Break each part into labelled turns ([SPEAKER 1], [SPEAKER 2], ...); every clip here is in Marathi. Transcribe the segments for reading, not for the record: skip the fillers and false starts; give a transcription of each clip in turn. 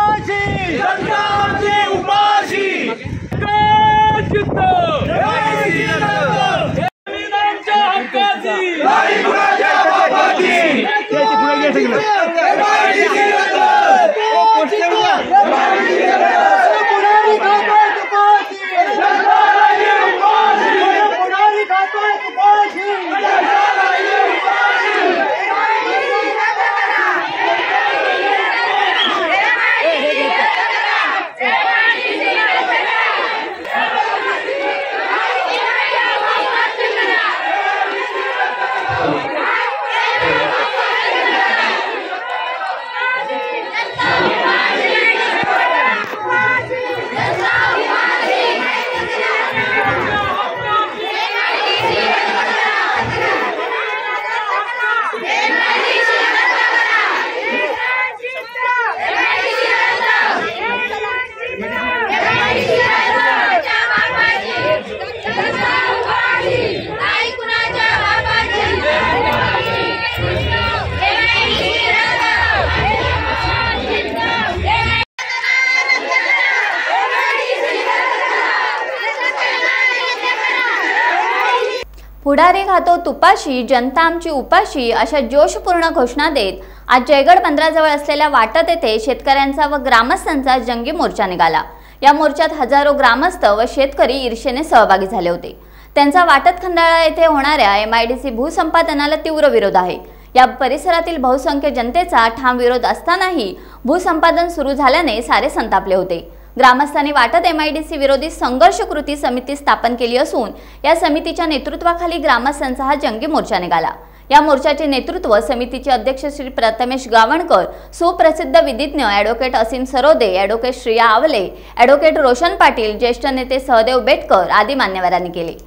[SPEAKER 1] उपाशी
[SPEAKER 2] जनता आमची उपाशी
[SPEAKER 1] संविधानाच्या हक्काची
[SPEAKER 2] नाही कुणाच्या बापाची
[SPEAKER 3] पुढारी खातो तुपाशी जनता आमची उपाशी अशा जोशपूर्ण घोषणा देत आज जयगड बंदराजवळ असलेल्या वाटत येथे शेतकऱ्यांचा व ग्रामस्थांचा जंगी मोर्चा निघाला। या मोर्चात हजारो ग्रामस्थ व शेतकरी ईर्षेने सहभागी झाले होते। त्यांचा वाटत खंडाळा येथे होणाऱ्या MIDC भूसंपादनाला तीव्र विरोध आहे। या परिसरातील बहुसंख्य जनतेचा ठाम विरोध असतानाही भूसंपादन सुरू झाल्याने सारे संतापले होते। ग्रामस्थांनी वाटत MIDC विरोधी संघर्ष कृती समिती स्थापन केली असून या समितीच्या नेतृत्वाखाली ग्रामस्थांचा हा जंगी मोर्चा निघाला। या मोर्चाचे नेतृत्व समितीचे अध्यक्ष श्री प्रथमेश गावणकर, सुप्रसिद्ध विधिज्ञ ॲडव्होकेट असीम सरोदे, ॲडव्होकेट श्रिया आवले, ॲडव्होकेट रोशन पाटील, ज्येष्ठ नेते सहदेव बेटकर आदी मान्यवरांनी केले।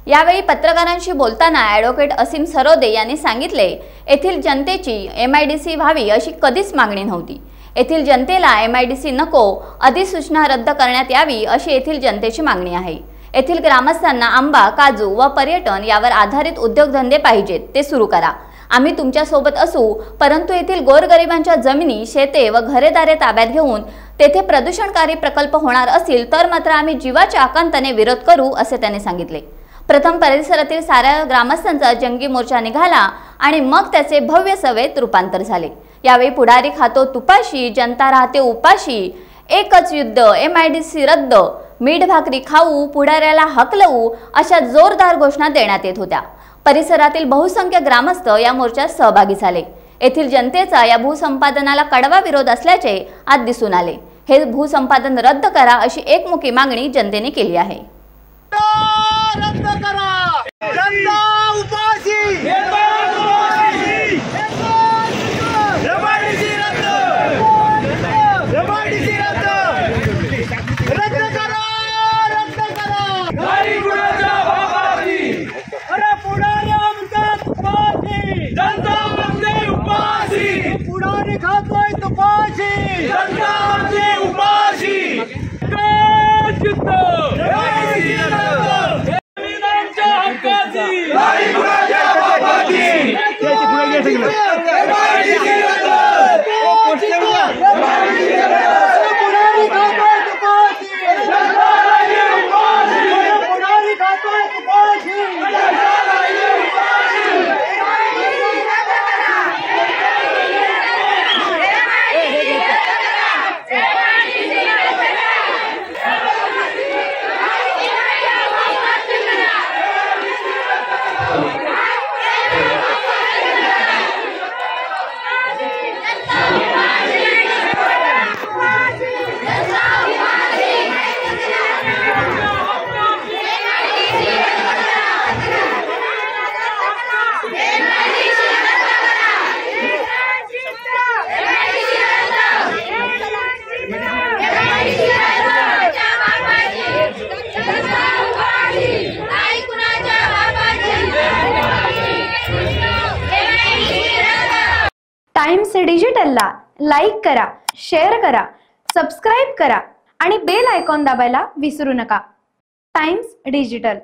[SPEAKER 3] यावेळी पत्रकारांशी बोलताना ॲडव्होकेट असीम सरोदे यांनी सांगितले, येथील जनतेची MIDC व्हावी अशी कधीच मागणी नव्हती। येथील जनतेला MIDC नको, अधिसूचना रद्द करण्यात यावी अशी येथील जनतेची मागणी आहे। येथील ग्रामस्थांना आंबा, काजू व पर्यटन यावर आधारित उद्योगधंदे पाहिजेत, ते सुरू करा। आम्ही तुमच्या सोबत असू, परंतु येथील गोरगरिबांच्या जमिनी, शेते व घरेदारे ताब्यात घेऊन तेथे प्रदूषणकारी प्रकल्प होणार असतील तर मात्र आम्ही जीवाच्या आकांताने विरोध करू, असे त्यांनी सांगितले। प्रथम परिसरातील साऱ्या ग्रामस्थांचा जंगी मोर्चा निघाला आणि मग त्याचे भव्य सभेत रूपांतर झाले। यावेळी पुढारी खातो तुपाशी, जनता राहते उपाशी, एकच युद्ध, MIDC रद्द, मीठ भाकरी खाऊ, पुढाऱ्याला हकलवू अशा जोरदार घोषणा देण्यात येत होत्या। परिसरातील बहुसंख्य ग्रामस्थ या मोर्चात सहभागी झाले। येथील जनतेचा या भूसंपादनाला कडवा विरोध असल्याचे आज दिसून आले। हे भूसंपादन रद्द करा अशी एकमुखी मागणी जनतेने केली आहे।
[SPEAKER 1] रद्द करा, जनता उपाशी,
[SPEAKER 2] नाही कुणाच्या बापाची,
[SPEAKER 1] अरे पुढाऱ्या उपाशी
[SPEAKER 2] जनता आमची उपाशी
[SPEAKER 1] संविधानाच्या हक्काची
[SPEAKER 2] नाही कुणाच्या बापाची
[SPEAKER 1] पुढारी खातोय तुपाशी पुढारी खातोय तुपाशी
[SPEAKER 4] टाइम्स डिजिटलला लाईक करा, शेअर करा, सबस्क्राईब करा आणि बेल आयकॉन दाबायला विसरू नका. Times digital.